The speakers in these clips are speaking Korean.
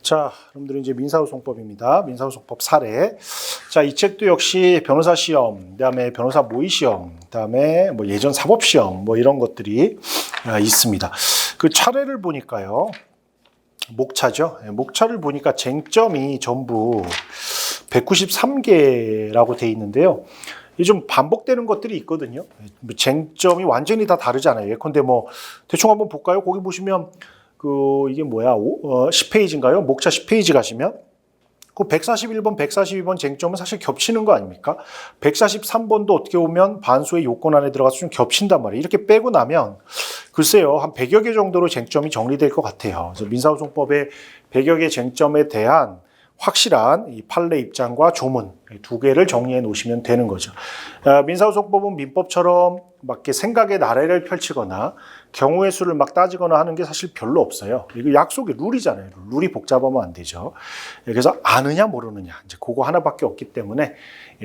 자, 여러분들은 이제 민사소송법입니다. 민사소송법 사례. 자, 이 책도 역시 변호사 시험, 그다음에 변호사 모의 시험, 그다음에 뭐 예전 사법 시험, 뭐 이런 것들이 있습니다. 그 차례를 보니까요, 목차죠. 목차를 보니까 쟁점이 전부 193개라고 돼 있는데요. 이게 좀 반복되는 것들이 있거든요. 쟁점이 완전히 다 다르잖아요. 예컨대 뭐 대충 한번 볼까요? 거기 보시면 이게 뭐야? 10페이지인가요? 목차 10페이지 가시면 그 141번, 142번 쟁점은 사실 겹치는 거 아닙니까? 143번도 어떻게 보면 반수의 요건 안에 들어가서 좀 겹친단 말이에요. 이렇게 빼고 나면 글쎄요, 한 100여 개 정도로 쟁점이 정리될 것 같아요. 그래서 민사소송법의 100여 개 쟁점에 대한 확실한 이 판례 입장과 조문 두 개를 정리해 놓으시면 되는 거죠. 민사소송법은 민법처럼 막 이렇게 생각의 나래를 펼치거나 경우의 수를 막 따지거나 하는 게 사실 별로 없어요. 이거 약속이 룰이잖아요. 룰이 복잡하면 안 되죠. 그래서 아느냐 모르느냐 이제 그거 하나밖에 없기 때문에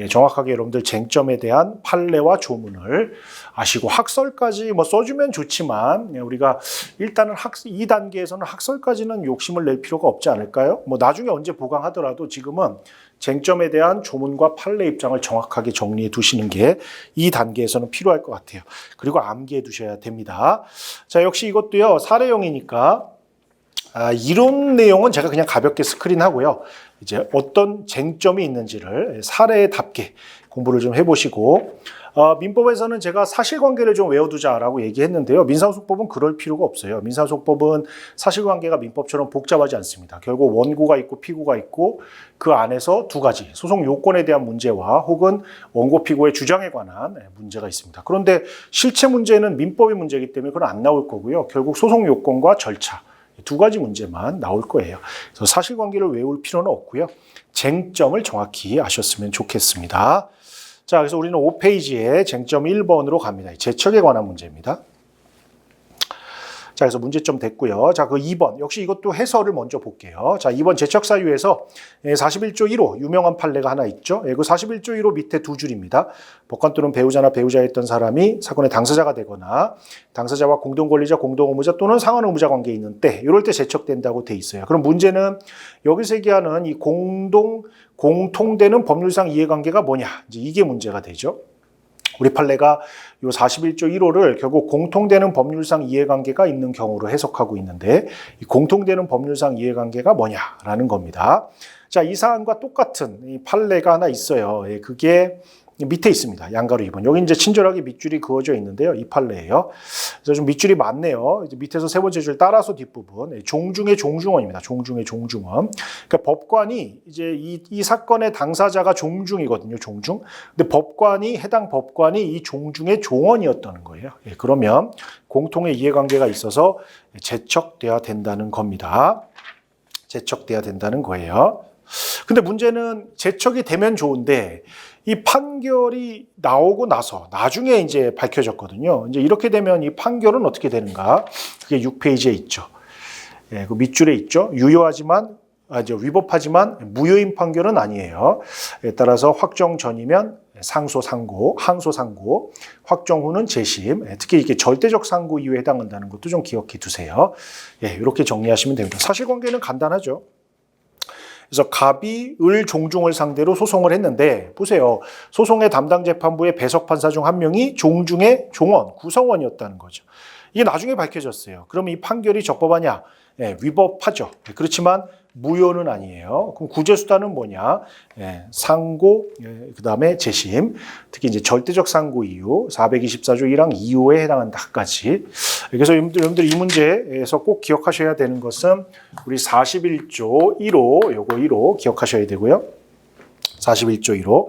정확하게 여러분들 쟁점에 대한 판례와 조문을 아시고 학설까지 뭐 써주면 좋지만 우리가 일단은 이 단계에서는 학설까지는 욕심을 낼 필요가 없지 않을까요? 뭐 나중에 언제 보강하더라도 지금은 쟁점에 대한 조문과 판례 입장을 정확하게 정리해 두시는 게 이 단계에서는 필요할 것 같아요. 그리고 암기해 두셔야 됩니다. 자, 역시 이것도요, 사례형이니까 이론 내용은 제가 그냥 가볍게 스크린하고요. 이제 어떤 쟁점이 있는지를 사례답게 공부를 좀 해보시고, 민법에서는 제가 사실관계를 좀 외워두자라고 얘기했는데요. 민사소송법은 그럴 필요가 없어요. 민사소송법은 사실관계가 민법처럼 복잡하지 않습니다. 결국 원고가 있고 피고가 있고 그 안에서 두 가지 소송 요건에 대한 문제와 혹은 원고 피고의 주장에 관한 문제가 있습니다. 그런데 실체 문제는 민법의 문제이기 때문에 그건 안 나올 거고요. 결국 소송 요건과 절차 두 가지 문제만 나올 거예요. 그래서 사실관계를 외울 필요는 없고요. 쟁점을 정확히 아셨으면 좋겠습니다. 자, 그래서 우리는 5페이지에 쟁점 1번으로 갑니다. 제척에 관한 문제입니다. 자, 그래서 문제점 됐고요. 자, 그 2번. 역시 이것도 해설을 먼저 볼게요. 자, 2번 제척 사유에서 41조 1호 유명한 판례가 하나 있죠. 그 41조 1호 밑에 두 줄입니다. 법관 또는 배우자나 배우자였던 사람이 사건의 당사자가 되거나 당사자와 공동권리자, 공동의무자 또는 상환의무자 관계에 있는 때 이럴 때 제척된다고 돼 있어요. 그럼 문제는 여기서 얘기하는 이 공통되는 법률상 이해관계가 뭐냐? 이제 이게 문제가 되죠. 우리 판례가 이 41조 1호를 결국 공통되는 법률상 이해관계가 있는 경우로 해석하고 있는데 이 공통되는 법률상 이해관계가 뭐냐라는 겁니다. 자, 이 사안과 똑같은 이 판례가 하나 있어요. 그게 밑에 있습니다. 양가로 2번. 여기 이제 친절하게 밑줄이 그어져 있는데요. 이 판례예요. 그래서 좀 밑줄이 많네요. 이제 밑에서 세 번째 줄 따라서 뒷부분. 종중의 종중원입니다. 종중의 종중원. 그러니까 법관이 이제 이 사건의 당사자가 종중이거든요. 종중. 근데 해당 법관이 이 종중의 종원이었다는 거예요. 그러면 공통의 이해관계가 있어서 제척돼야 된다는 겁니다. 제척돼야 된다는 거예요. 근데 문제는 제척이 되면 좋은데 이 판결이 나오고 나서 나중에 이제 밝혀졌거든요. 이제 이렇게 되면 이 판결은 어떻게 되는가? 그게 6페이지에 있죠. 그 밑줄에 있죠. 유효하지만 위법하지만 무효인 판결은 아니에요. 따라서 확정 전이면 상소 상고, 항소 상고, 확정 후는 재심. 특히 이게 절대적 상고 이유에 해당한다는 것도 좀 기억해 두세요. 이렇게 정리하시면 됩니다. 사실관계는 간단하죠. 그래서 갑이 을 종중을 상대로 소송을 했는데 보세요. 소송의 담당 재판부의 배석 판사 중 한 명이 종중의 종원, 구성원이었다는 거죠. 이게 나중에 밝혀졌어요. 그럼 이 판결이 적법하냐? 위법하죠. 그렇지만 무효는 아니에요. 그럼 구제수단은 뭐냐? 상고, 그다음에 재심, 특히 이제 절대적 상고 이유, 424조 1항 2호에 해당한다까지. 그래서 여러분들 이 문제에서 꼭 기억하셔야 되는 것은 우리 41조 1호, 요거 1호 기억하셔야 되고요. 41조 1호.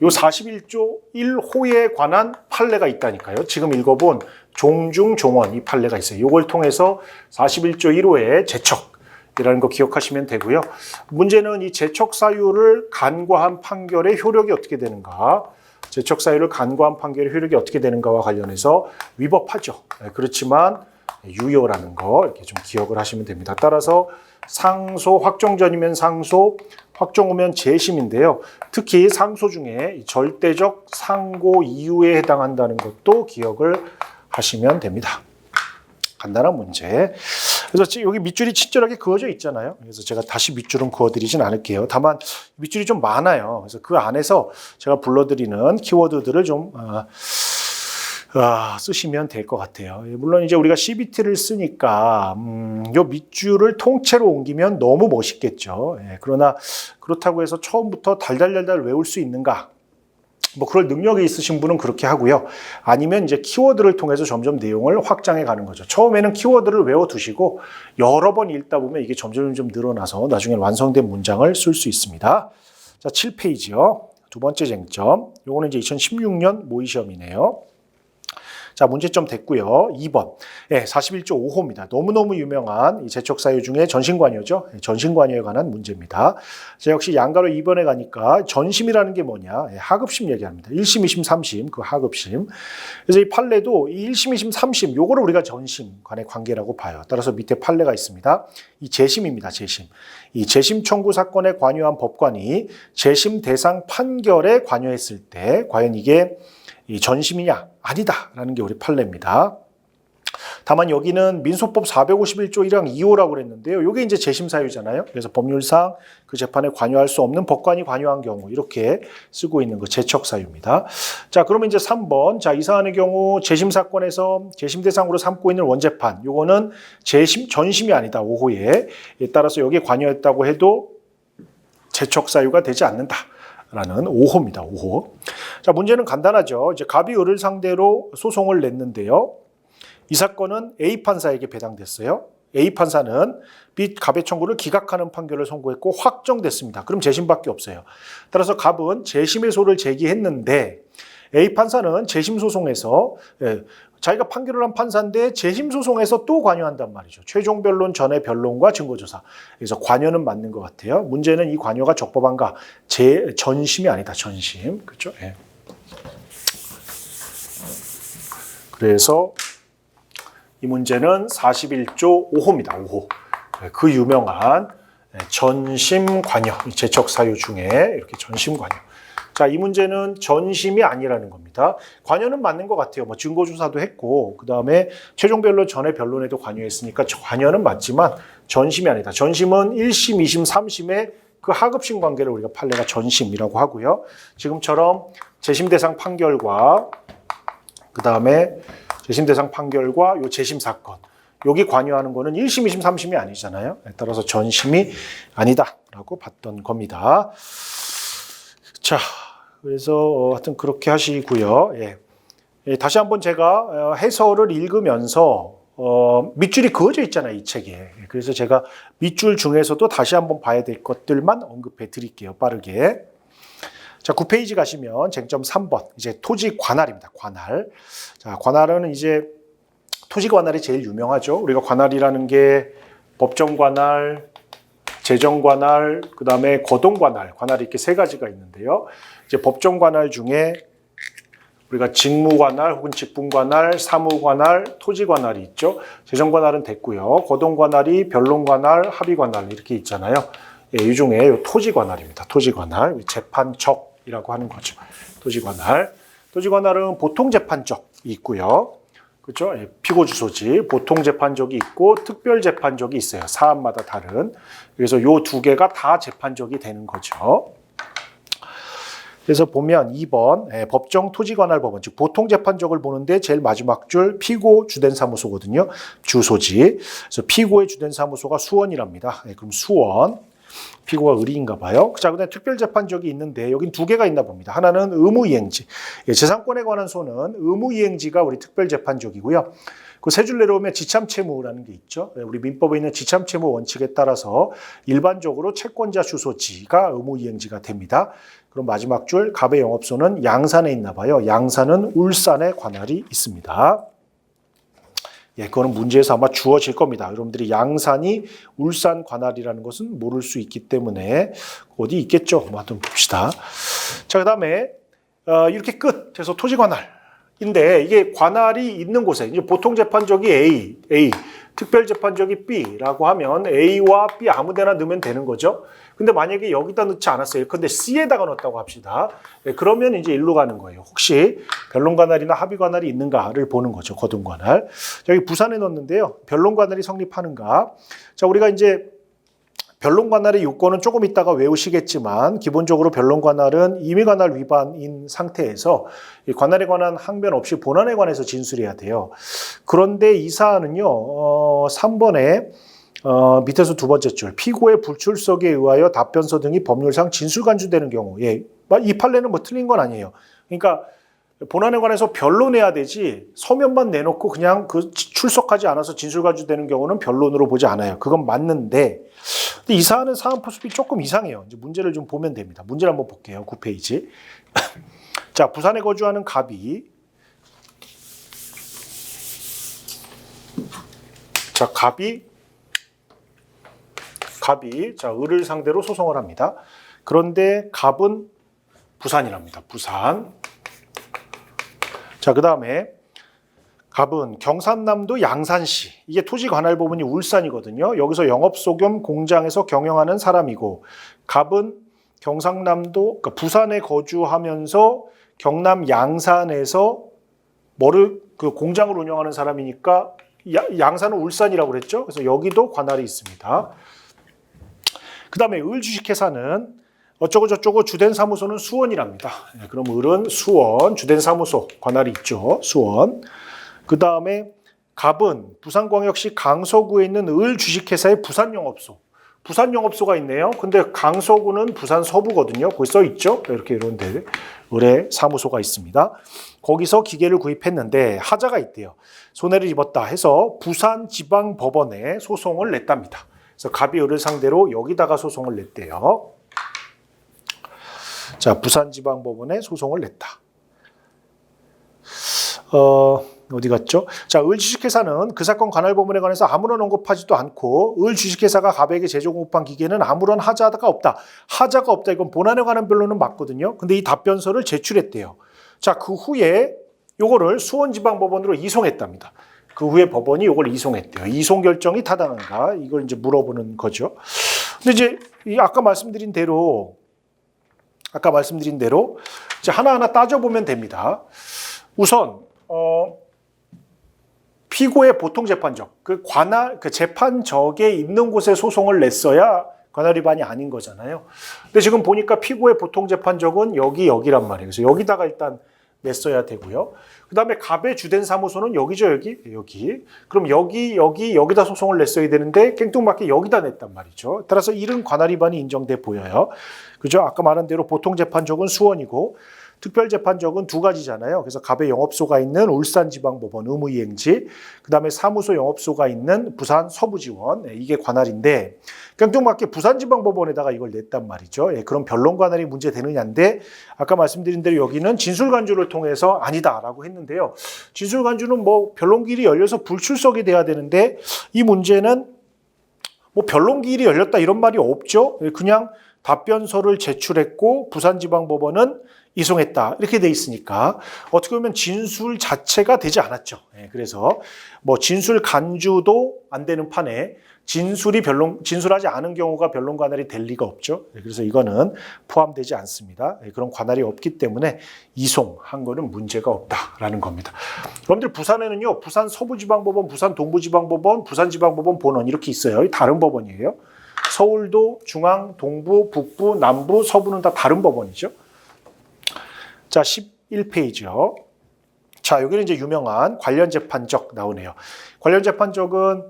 요 41조 1호에 관한 판례가 있다니까요. 지금 읽어본 종중 종원 이 판례가 있어요. 요걸 통해서 41조 1호의 제척이라는 거 기억하시면 되고요. 문제는 이 제척 사유를 간과한 판결의 효력이 어떻게 되는가? 제척 사유를 간과한 판결의 효력이 어떻게 되는가와 관련해서 위법하죠. 그렇지만 유효라는 거 이렇게 좀 기억을 하시면 됩니다. 따라서 상소, 확정 전이면 상소, 확정 후면 재심인데요. 특히 상소 중에 절대적 상고 이유에 해당한다는 것도 기억을 하시면 됩니다. 간단한 문제. 그래서 여기 밑줄이 친절하게 그어져 있잖아요. 그래서 제가 다시 밑줄은 그어드리진 않을게요. 다만 밑줄이 좀 많아요. 그래서 그 안에서 제가 불러드리는 키워드들을 좀 쓰시면 될 것 같아요. 물론 이제 우리가 CBT를 쓰니까 요 밑줄을 통째로 옮기면 너무 멋있겠죠. 그러나 그렇다고 해서 처음부터 달달달달 외울 수 있는가? 뭐 그럴 능력이 있으신 분은 그렇게 하고요. 아니면 이제 키워드를 통해서 점점 내용을 확장해 가는 거죠. 처음에는 키워드를 외워두시고 여러 번 읽다 보면 이게 점점 늘어나서 나중에 완성된 문장을 쓸 수 있습니다. 자, 7페이지요. 두 번째 쟁점. 요거는 이제 2016년 모의시험이네요. 자, 문제점 됐고요. 2번. 41조 5호입니다. 너무너무 유명한 이 제척사유 중에 전신관여죠. 전신관여에 관한 문제입니다. 자, 역시 양가로 2번에 가니까 전심이라는 게 뭐냐. 하급심 얘기합니다. 1심, 2심, 3심, 그 하급심. 그래서 이 판례도 이 1심, 2심, 3심, 요거를 우리가 전심 간의 관계라고 봐요. 따라서 밑에 판례가 있습니다. 이 재심입니다. 재심. 이 재심 청구 사건에 관여한 법관이 재심 대상 판결에 관여했을 때 과연 이게 이 전심이냐? 아니다라는 게 우리 판례입니다. 다만 여기는 민소법 451조 1항 2호라고 그랬는데요. 이게 이제 재심 사유잖아요. 그래서 법률상 그 재판에 관여할 수 없는 법관이 관여한 경우 이렇게 쓰고 있는 그 재척 사유입니다. 자, 그러면 이제 3번. 자, 이 사안의 경우 재심 사건에서 재심 대상으로 삼고 있는 원재판. 요거는 재심 전심이 아니다. 5호에. 따라서 여기에 관여했다고 해도 재척 사유가 되지 않는다. 라는 5호입니다. 5호. 자, 문제는 간단하죠. 이제 갑이 을을 상대로 소송을 냈는데요. 이 사건은 A 판사에게 배당됐어요. A 판사는 B 갑의 청구를 기각하는 판결을 선고했고 확정됐습니다. 그럼 재심밖에 없어요. 따라서 갑은 재심의 소를 제기했는데 A 판사는 재심 소송에서 자기가 판결을 한 판사인데 재심 소송에서 또 관여한단 말이죠. 최종 변론 전의 변론과 증거조사. 그래서 관여는 맞는 것 같아요. 문제는 이 관여가 적법한가? 전심이 아니다. 전심. 그렇죠? 예. 그래서 이 문제는 41조 5호입니다. 5호. 그 유명한 전심 관여. 제척 사유 중에 이렇게 전심 관여. 자, 이 문제는 전심이 아니라는 겁니다. 관여는 맞는 것 같아요. 뭐 증거조사도 했고, 그 다음에 최종 변론 전에 변론에도 관여했으니까 관여는 맞지만 전심이 아니다. 전심은 1심, 2심, 3심의 그 하급심 관계를 우리가 판례가 전심이라고 하고요. 지금처럼 재심 대상 판결과 그 다음에 재심 대상 판결과 요 재심 사건. 여기 관여하는 거는 1심, 2심, 3심이 아니잖아요. 따라서 전심이 아니다라고 봤던 겁니다. 자, 그래서 하여튼 그렇게 하시고요. 예, 다시 한번 제가 해설을 읽으면서 밑줄이 그어져 있잖아요, 이 책에. 그래서 제가 밑줄 중에서도 다시 한번 봐야 될 것들만 언급해 드릴게요, 빠르게. 자, 9페이지 가시면 쟁점 3번, 이제 토지 관할입니다, 관할. 자, 관할은 이제 토지 관할이 제일 유명하죠. 우리가 관할이라는 게 법정 관할, 재정 관할, 그 다음에 거동 관할, 관할이 이렇게 세 가지가 있는데요. 이제 법정 관할 중에 우리가 직무 관할 혹은 직분 관할, 사무 관할, 토지 관할이 있죠. 재정 관할은 됐고요. 거동 관할이 변론 관할, 합의 관할 이렇게 있잖아요. 예, 이 중에 토지 관할입니다. 토지 관할, 재판적이라고 하는 거죠. 토지 관할. 토지 관할은 보통 재판적이 있고요. 그렇죠? 피고 주소지, 보통 재판적이 있고 특별 재판적이 있어요. 사안마다 다른. 그래서 요 두 개가 다 재판적이 되는 거죠. 그래서 보면 2번 법정 토지관할법원, 즉 보통 재판적을 보는데 제일 마지막 줄 피고 주된 사무소거든요. 주소지. 그래서 피고의 주된 사무소가 수원이랍니다. 그럼 수원. 피고가 을인가 봐요. 자, 그다음에 특별재판적이 있는데 여긴 두 개가 있나 봅니다. 하나는 의무이행지. 재산권에 관한 소는 의무이행지가 우리 특별재판적이고요. 그 세 줄 내려오면 지참채무라는 게 있죠. 우리 민법에 있는 지참채무 원칙에 따라서 일반적으로 채권자 주소지가 의무이행지가 됩니다. 그럼 마지막 줄 갑의 영업소는 양산에 있나 봐요. 양산은 울산에 관할이 있습니다. 예, 그거는 문제에서 아마 주어질 겁니다. 여러분들이 양산이 울산 관할이라는 것은 모를 수 있기 때문에 어디 있겠죠? 한번 봅시다. 자, 그 다음에 이렇게 끝 해서 토지 관할인데 이게 관할이 있는 곳에 이제 보통 재판적이 A, 특별재판적이 B라고 하면 A와 B 아무데나 넣으면 되는 거죠. 근데 만약에 여기다 넣지 않았어요. 근데 C에다가 넣었다고 합시다. 그러면 이제 일로 가는 거예요. 혹시 변론관할이나 합의관할이 있는가를 보는 거죠. 거둔관할. 여기 부산에 넣었는데요. 변론관할이 성립하는가. 자, 우리가 이제 변론관할의 요건은 조금 있다가 외우시겠지만 기본적으로 변론관할은 임의관할 위반인 상태에서 이 관할에 관한 항변 없이 본안에 관해서 진술해야 돼요. 그런데 이 사안은요. 3번에 밑에서 두 번째 줄 피고의 불출석에 의하여 답변서 등이 법률상 진술간주되는 경우 이 판례는 뭐 틀린 건 아니에요. 그러니까 본안에 관해서 변론해야 되지 서면만 내놓고 그냥 그 출석하지 않아서 진술간주되는 경우는 변론으로 보지 않아요. 그건 맞는데 근데 이 사안은 사안 포습이 조금 이상해요. 이제 문제를 좀 보면 됩니다. 문제를 한번 볼게요. 9페이지. 자, 부산에 거주하는 갑이 자, 을을 상대로 소송을 합니다. 그런데 갑은 부산이랍니다. 부산. 자, 그 다음에 갑은 경산남도 양산시, 이게 토지관할법원이 울산이거든요. 여기서 영업소 겸 공장에서 경영하는 사람이고, 갑은 경상남도, 그러니까 부산에 거주하면서 경남 양산에서 그 공장을 운영하는 사람이니까 양산은 울산이라고 그랬죠. 그래서 여기도 관할이 있습니다. 그 다음에 을 주식회사는 어쩌고 저쩌고 주된 사무소는 수원이랍니다. 그럼 을은 수원, 주된 사무소 관할이 있죠. 수원. 그 다음에 갑은 부산광역시 강서구에 있는 을 주식회사의 부산영업소. 부산영업소가 있네요. 근데 강서구는 부산 서부거든요. 거기 써 있죠. 이렇게 이런 데 을의 사무소가 있습니다. 거기서 기계를 구입했는데 하자가 있대요. 손해를 입었다 해서 부산지방법원에 소송을 냈답니다. 그래서 갑이 을을 상대로 여기다가 소송을 냈대요. 자, 부산지방법원에 소송을 냈다. 어디 갔죠? 자, 을 주식회사는 그 사건 관할법원에 관해서 아무런 언급하지도 않고 을 주식회사가 갑에게 재조공급한 기계는 아무런 하자가 없다. 하자가 없다. 이건 본안에 관한 변론은 맞거든요. 근데 이 답변서를 제출했대요. 자, 그 후에 요거를 수원지방법원으로 이송했답니다. 그 후에 법원이 이걸 이송했대요. 이송 결정이 타당한가? 이걸 이제 물어보는 거죠. 근데 이제 아까 말씀드린 대로 이제 하나하나 따져보면 됩니다. 우선 피고의 보통 재판적, 그 재판적에 있는 곳에 소송을 냈어야 관할 위반이 아닌 거잖아요. 근데 지금 보니까 피고의 보통 재판적은 여기란 말이에요. 그래서 여기다가 일단 냈어야 되고요. 그 다음에 갑의 주된 사무소는 여기죠, 여기. 그럼 여기다 소송을 냈어야 되는데 깽뚱맞게 여기다 냈단 말이죠. 따라서 이른 관할 위반이 인정돼 보여요. 그죠? 아까 말한 대로 보통 재판적은 수원이고 특별재판적은 두 가지잖아요. 그래서 갑의 영업소가 있는 울산지방법원 의무이행지, 그 다음에 사무소 영업소가 있는 부산 서부지원, 이게 관할인데 깡통맞게 부산지방법원에다가 이걸 냈단 말이죠. 그럼 변론관할이 문제되느냐인데 아까 말씀드린 대로 여기는 진술간주를 통해서 아니다라고 했는데요. 진술간주는 뭐 변론기일이 열려서 불출석이 돼야 되는데 이 문제는 뭐 변론기일이 열렸다 이런 말이 없죠. 그냥 답변서를 제출했고 부산지방법원은 이송했다 이렇게 돼 있으니까 어떻게 보면 진술 자체가 되지 않았죠. 그래서 뭐 진술 간주도 안 되는 판에 진술하지 않은 경우가 변론 관할이 될 리가 없죠. 그래서 이거는 포함되지 않습니다. 그런 관할이 없기 때문에 이송한 거는 문제가 없다라는 겁니다. 여러분들 부산에는요, 부산 서부지방법원, 부산 동부지방법원, 부산지방법원 본원 이렇게 있어요. 다른 법원이에요. 서울도 중앙, 동부, 북부, 남부, 서부는 다 다른 법원이죠. 자, 11페이지요. 자, 여기는 이제 유명한 관련 재판적 나오네요. 관련 재판적은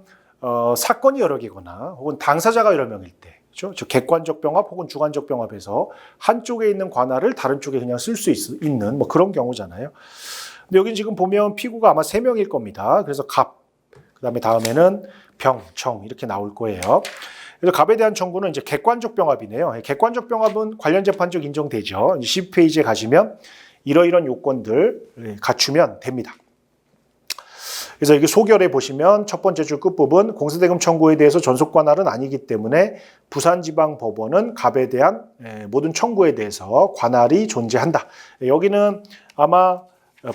사건이 여러 개거나 혹은 당사자가 여러 명일 때, 그렇죠? 객관적 병합 혹은 주관적 병합에서 한쪽에 있는 관할을 다른 쪽에 그냥 쓸 수 있는 뭐 그런 경우잖아요. 근데 여기 지금 보면 피고가 아마 3명일 겁니다. 그래서 갑, 그다음에 다음에는 병, 청 이렇게 나올 거예요. 그래서 갑에 대한 청구는 이제 객관적 병합이네요. 객관적 병합은 관련 재판적 인정되죠. 10페이지에 가시면 이러이런 요건들 갖추면 됩니다. 그래서 여기 소결에 보시면 첫 번째 줄 끝부분 공세대금 청구에 대해서 전속 관할은 아니기 때문에 부산지방법원은 갑에 대한 모든 청구에 대해서 관할이 존재한다. 여기는 아마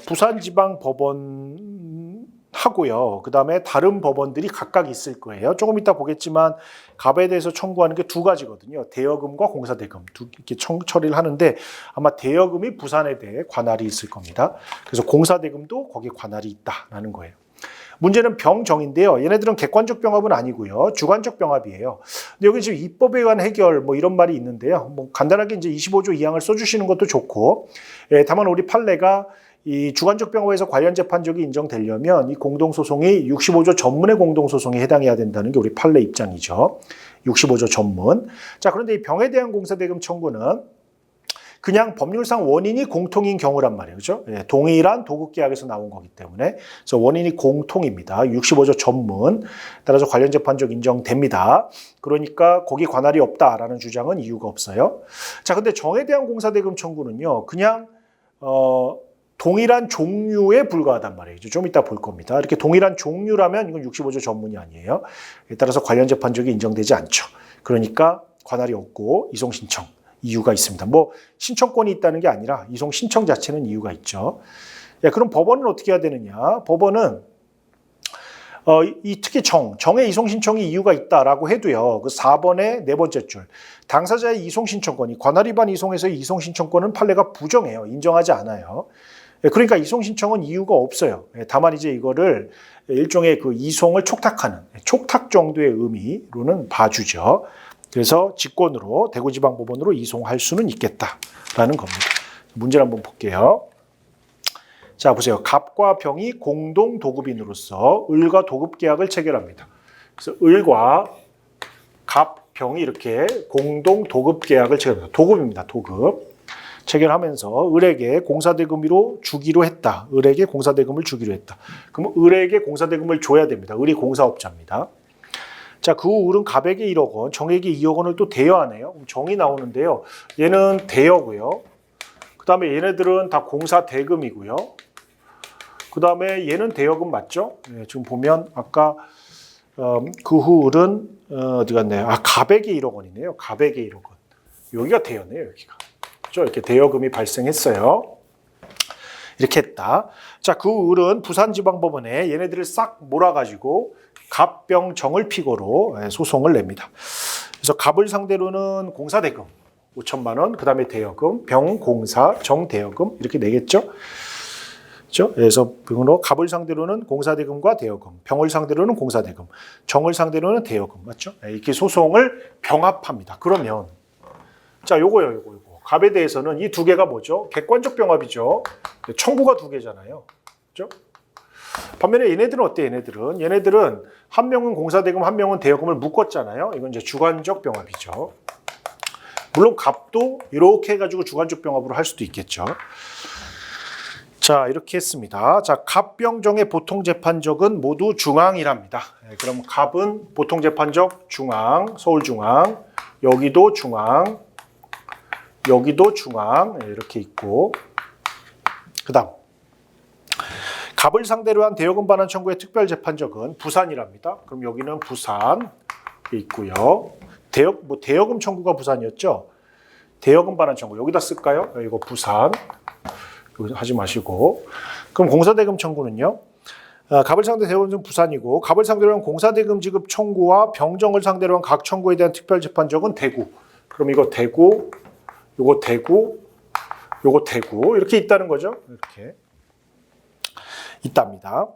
부산지방법원에 하고요. 그 다음에 다른 법원들이 각각 있을 거예요. 조금 이따 보겠지만 갑에 대해서 청구하는 게 두 가지거든요. 대여금과 공사대금 이렇게 처리를 하는데 아마 대여금이 부산에 대해 관할이 있을 겁니다. 그래서 공사대금도 거기에 관할이 있다라는 거예요. 문제는 병정인데요. 얘네들은 객관적 병합은 아니고요. 주관적 병합이에요. 근데 여기 지금 입법에 의한 해결 뭐 이런 말이 있는데요. 뭐 간단하게 이제 25조 2항을 써주시는 것도 좋고, 다만 우리 판례가 이 주관적 병합에서 관련 재판적이 인정되려면 이 공동소송이 65조 전문의 공동소송에 해당해야 된다는 게 우리 판례 입장이죠. 65조 전문. 자, 그런데 이 병에 대한 공사대금 청구는 그냥 법률상 원인이 공통인 경우란 말이에요. 그죠? 동일한 도급계약에서 나온 거기 때문에. 그래서 원인이 공통입니다. 65조 전문. 따라서 관련 재판적 인정됩니다. 그러니까 거기 관할이 없다라는 주장은 이유가 없어요. 자, 근데 정에 대한 공사대금 청구는요. 그냥 동일한 종류에 불과하단 말이에요. 좀 이따 볼 겁니다. 이렇게 동일한 종류라면 이건 65조 전문이 아니에요. 따라서 관련 재판적이 인정되지 않죠. 그러니까 관할이 없고 이송 신청. 이유가 있습니다. 뭐 신청권이 있다는 게 아니라 이송 신청 자체는 이유가 있죠. 그럼 법원은 어떻게 해야 되느냐? 법원은 특히 정의 이송 신청이 이유가 있다라고 해도요. 그 4번의 네 번째 줄 당사자의 이송 신청권이 관할 위반 이송에서의 이송 신청권은 판례가 부정해요. 인정하지 않아요. 그러니까 이송 신청은 이유가 없어요. 다만 이제 이거를 일종의 그 이송을 촉탁하는 촉탁 정도의 의미로는 봐주죠. 그래서 직권으로 대구지방법원으로 이송할 수는 있겠다라는 겁니다. 문제를 한번 볼게요. 자, 보세요. 갑과 병이 공동 도급인으로서 을과 도급 계약을 체결합니다. 그래서 을과 갑, 병이 이렇게 공동 도급 계약을 체결합니다. 도급입니다. 도급. 체결하면서 을에게 공사대금으로 주기로 했다. 을에게 공사대금을 주기로 했다. 그럼 을에게 공사대금을 줘야 됩니다. 을이 공사업자입니다. 자, 그 후 을은 갑에게 1억 원, 정에게 2억 원을 또 대여하네요. 정이 나오는데요. 얘는 대여고요. 그 다음에 얘네들은 다 공사대금이고요. 그 다음에 얘는 대여금 맞죠? 지금 보면 아까 그 후 을은 어디 갔나요? 갑에게 1억 원이네요. 갑에게 1억 원. 여기가 대여네요. 여기가. 그렇죠? 이렇게 대여금이 발생했어요. 이렇게 했다. 자, 그 을은 부산지방법원에 얘네들을 싹 몰아가지고 갑, 병, 정을 피고로 소송을 냅니다. 그래서 갑을 상대로는 공사대금 5천만 원, 그 다음에 대여금, 병, 공사, 정, 대여금 이렇게 내겠죠. 그렇죠? 그래서 갑을 상대로는 공사대금과 대여금, 병을 상대로는 공사대금, 정을 상대로는 대여금, 맞죠? 이렇게 소송을 병합합니다. 그러면 자, 요거요. 갑에 대해서는 이 두 개가 뭐죠? 객관적 병합이죠. 청구가 두 개잖아요. 그렇죠? 반면에 얘네들은 어때? 얘네들은 한 명은 공사대금, 한 명은 대여금을 묶었잖아요. 이건 이제 주관적 병합이죠. 물론 갑도 이렇게 해가지고 주관적 병합으로 할 수도 있겠죠. 자, 이렇게 했습니다. 자, 갑병정의 보통재판적은 모두 중앙이랍니다. 그럼 갑은 보통재판적 중앙, 서울중앙, 여기도 중앙, 여기도 중앙 이렇게 있고, 그 다음 갑을 상대로 한 대여금 반환 청구의 특별재판적은 부산이랍니다. 그럼 여기는 부산 있고요. 대여금 청구가 부산이었죠. 대여금 반환 청구 여기다 쓸까요? 이거 부산 여기 하지 마시고. 그럼 공사대금 청구는요. 갑을 상대로 대여금은 부산이고, 갑을 상대로 한 공사대금 지급 청구와 병정을 상대로 한 각 청구에 대한 특별재판적은 대구. 그럼 이거 대구, 요거 대구, 요거 대구 이렇게 있다는 거죠. 이렇게 있답니다.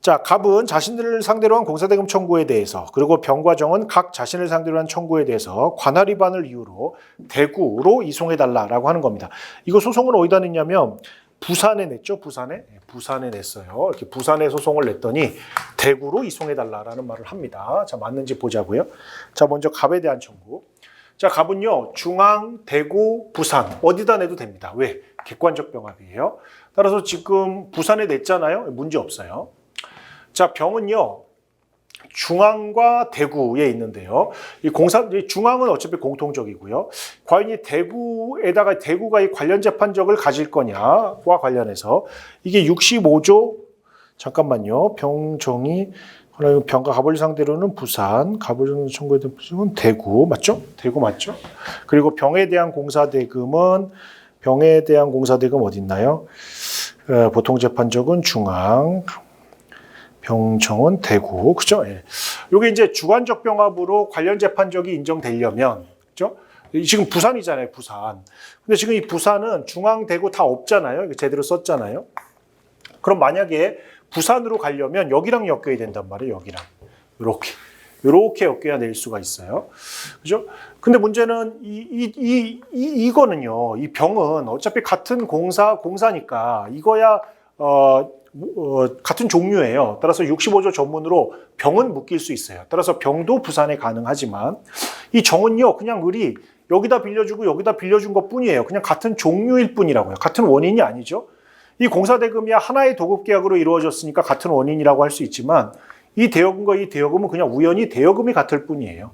자, 갑은 자신들을 상대로 한 공사대금 청구에 대해서, 그리고 병과 정은 각 자신을 상대로 한 청구에 대해서 관할 위반을 이유로 대구로 이송해달라라고 하는 겁니다. 이거 소송은 어디다 냈냐면 부산에 냈죠. 부산에 냈어요. 이렇게 부산에 소송을 냈더니 대구로 이송해달라라는 말을 합니다. 자, 맞는지 보자고요. 자, 먼저 갑에 대한 청구. 자, 갑은요, 중앙, 대구, 부산 어디다 내도 됩니다. 왜? 객관적 병합이에요. 따라서 지금 부산에 냈잖아요. 문제 없어요. 자, 병은요, 중앙과 대구에 있는데요. 중앙은 어차피 공통적이고요. 과연 이 대구에다가 대구가 이 관련 재판적을 가질 거냐와 관련해서 이게 65조, 잠깐만요. 병정이 병과 갑을 상대로는 부산, 갑을 청구에 대한 부산은 대구, 맞죠? 대구 맞죠? 그리고 병에 대한 공사대금 어디 있나요? 보통 재판적은 중앙, 병정은 대구, 그죠? 예. 요게 이제 주관적 병합으로 관련 재판적이 인정되려면, 그죠? 지금 부산이잖아요, 부산. 근데 지금 이 부산은 중앙, 대구 다 없잖아요. 제대로 썼잖아요. 그럼 만약에 부산으로 가려면 여기랑 엮여야 된단 말이에요, 여기랑. 요렇게 엮여야 낼 수가 있어요. 그죠? 근데 문제는 이거는요, 이 병은 어차피 같은 공사니까 이거야, 같은 종류예요. 따라서 65조 전문으로 병은 묶일 수 있어요. 따라서 병도 부산에 가능하지만 이 정은요, 그냥 을이 여기다 빌려주고 여기다 빌려준 것 뿐이에요. 그냥 같은 종류일 뿐이라고요. 같은 원인이 아니죠. 이 공사대금이야 하나의 도급계약으로 이루어졌으니까 같은 원인이라고 할 수 있지만 이 대여금과 이 대여금은 그냥 우연히 대여금이 같을 뿐이에요.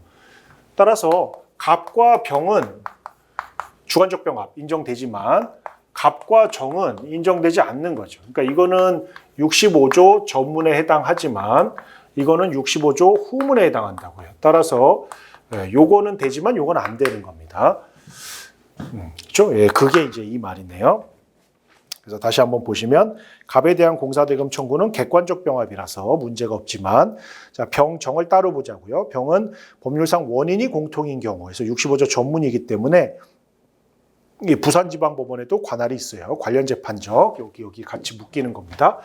따라서 갑과 병은 주관적 병합 인정되지만 갑과 정은 인정되지 않는 거죠. 그러니까 이거는 65조 전문에 해당하지만 이거는 65조 후문에 해당한다고요. 따라서 요거는 되지만 요건 안 되는 겁니다. 그렇죠? 예, 그게 이제 이 말이네요. 그래서 다시 한번 보시면 갑에 대한 공사대금 청구는 객관적 병합이라서 문제가 없지만 자, 병, 정을 따로 보자고요. 병은 법률상 원인이 공통인 경우 그래서 65조 전문이기 때문에 부산지방법원에도 관할이 있어요. 관련 재판적 여기 같이 묶이는 겁니다.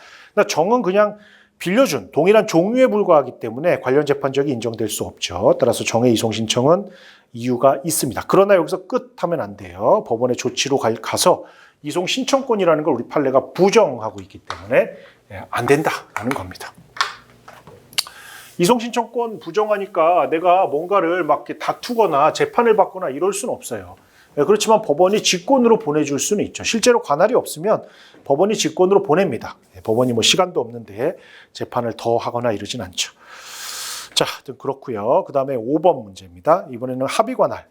정은 그냥 빌려준 동일한 종류에 불과하기 때문에 관련 재판적이 인정될 수 없죠. 따라서 정의 이송 신청은 이유가 있습니다. 그러나 여기서 끝 하면 안 돼요. 법원의 조치로 가서 이송 신청권이라는 걸 우리 판례가 부정하고 있기 때문에 안 된다라는 겁니다. 이송 신청권 부정하니까 내가 뭔가를 막 다투거나 재판을 받거나 이럴 수는 없어요. 그렇지만 법원이 직권으로 보내줄 수는 있죠. 실제로 관할이 없으면 법원이 직권으로 보냅니다. 법원이 뭐 시간도 없는데 재판을 더 하거나 이러진 않죠. 자, 하여튼 그렇고요. 그 다음에 5번 문제입니다. 이번에는 합의관할,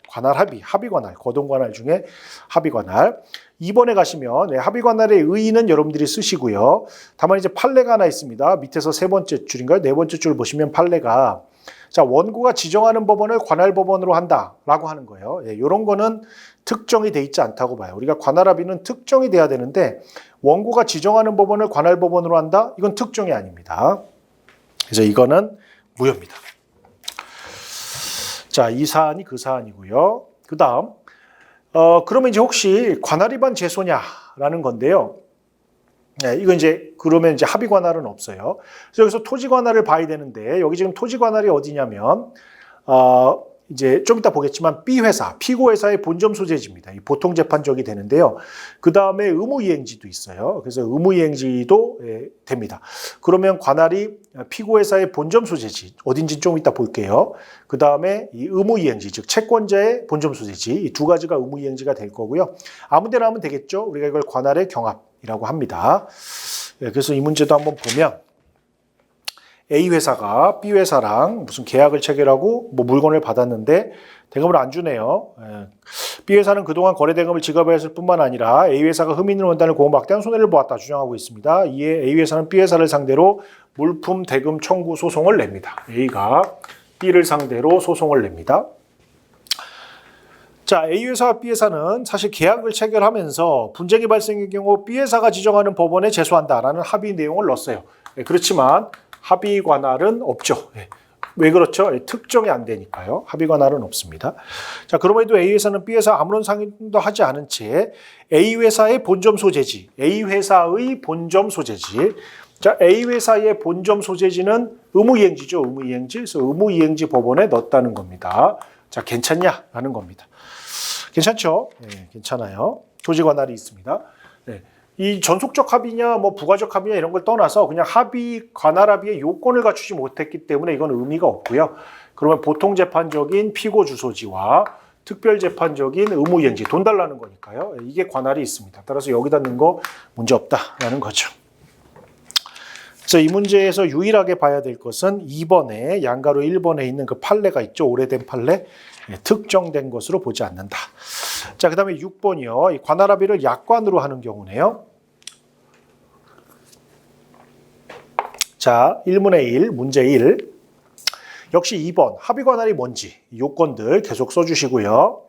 합의관할, 거동관할 중에 합의관할. 2번에 가시면 합의관할의 의의는 여러분들이 쓰시고요. 다만 이제 판례가 하나 있습니다. 밑에서 세 번째 줄인가요? 네 번째 줄 보시면 판례가 자, 원고가 지정하는 법원을 관할법원으로 한다라고 하는 거예요. 이런 거는 특정이 돼 있지 않다고 봐요. 우리가 관할합의는 특정이 돼야 되는데 원고가 지정하는 법원을 관할법원으로 한다? 이건 특정이 아닙니다. 그래서 이거는 무효입니다. 자, 이 사안이 그 사안이고요. 그 다음 그러면 이제 혹시 관할위반 제소냐라는 건데요. 이건 이제 그러면 이제 합의 관할은 없어요. 그래서 여기서 토지 관할을 봐야 되는데 여기 지금 토지 관할이 어디냐면 이제 좀 이따 보겠지만 B회사, 피고회사의 본점 소재지입니다. 이 보통 재판적이 되는데요. 그 다음에 의무이행지도 있어요. 그래서 의무이행지도 됩니다. 그러면 관할이 피고회사의 본점 소재지, 어딘지 좀 이따 볼게요. 그 다음에 이 의무이행지, 즉 채권자의 본점 소재지, 이 두 가지가 의무이행지가 될 거고요. 아무 데나 하면 되겠죠. 우리가 이걸 관할의 경합이라고 합니다. 그래서 이 문제도 한번 보면 A회사가 B회사랑 무슨 계약을 체결하고 뭐 물건을 받았는데 대금을 안 주네요. B회사는 그동안 거래대금을 지급했을 뿐만 아니라 A회사가 흠있는 원단을 고온 막대한 손해를 보았다 주장하고 있습니다. 이에 A회사는 B회사를 상대로 물품 대금 청구 소송을 냅니다. A가 B를 상대로 소송을 냅니다. 자, A회사와 B회사는 사실 계약을 체결하면서 분쟁이 발생의 경우 B회사가 지정하는 법원에 제소한다라는 합의 내용을 넣었어요. 그렇지만 합의 관할은 없죠. 왜 그렇죠? 특정이 안 되니까요. 합의 관할은 없습니다. 자, 그럼에도 A회사는 B회사 아무런 상의도 하지 않은 채 A회사의 본점 소재지, A회사의 본점 소재지. 자, A회사의 본점 소재지는 의무이행지죠. 의무이행지. 그래서 의무이행지 법원에 넣었다는 겁니다. 자, 괜찮냐라는 겁니다. 괜찮죠? 네, 괜찮아요. 토지 관할이 있습니다. 네. 이 전속적 합의냐, 뭐 부가적 합의냐 이런 걸 떠나서 그냥 합의, 관할 합의의 요건을 갖추지 못했기 때문에 이건 의미가 없고요. 그러면 보통 재판적인 피고 주소지와 특별 재판적인 의무이행지, 돈 달라는 거니까요. 이게 관할이 있습니다. 따라서 여기다 넣은 거 문제 없다라는 거죠. 그래서 이 문제에서 유일하게 봐야 될 것은 2번에 양가로 1번에 있는 그 판례가 있죠. 오래된 판례. 특정된 것으로 보지 않는다. 자, 그 다음에 6번이요. 이 관할 합의를 약관으로 하는 경우네요. 자, 1문의 1, 문제 1. 역시 2번, 합의 관할이 뭔지 요건들 계속 써주시고요.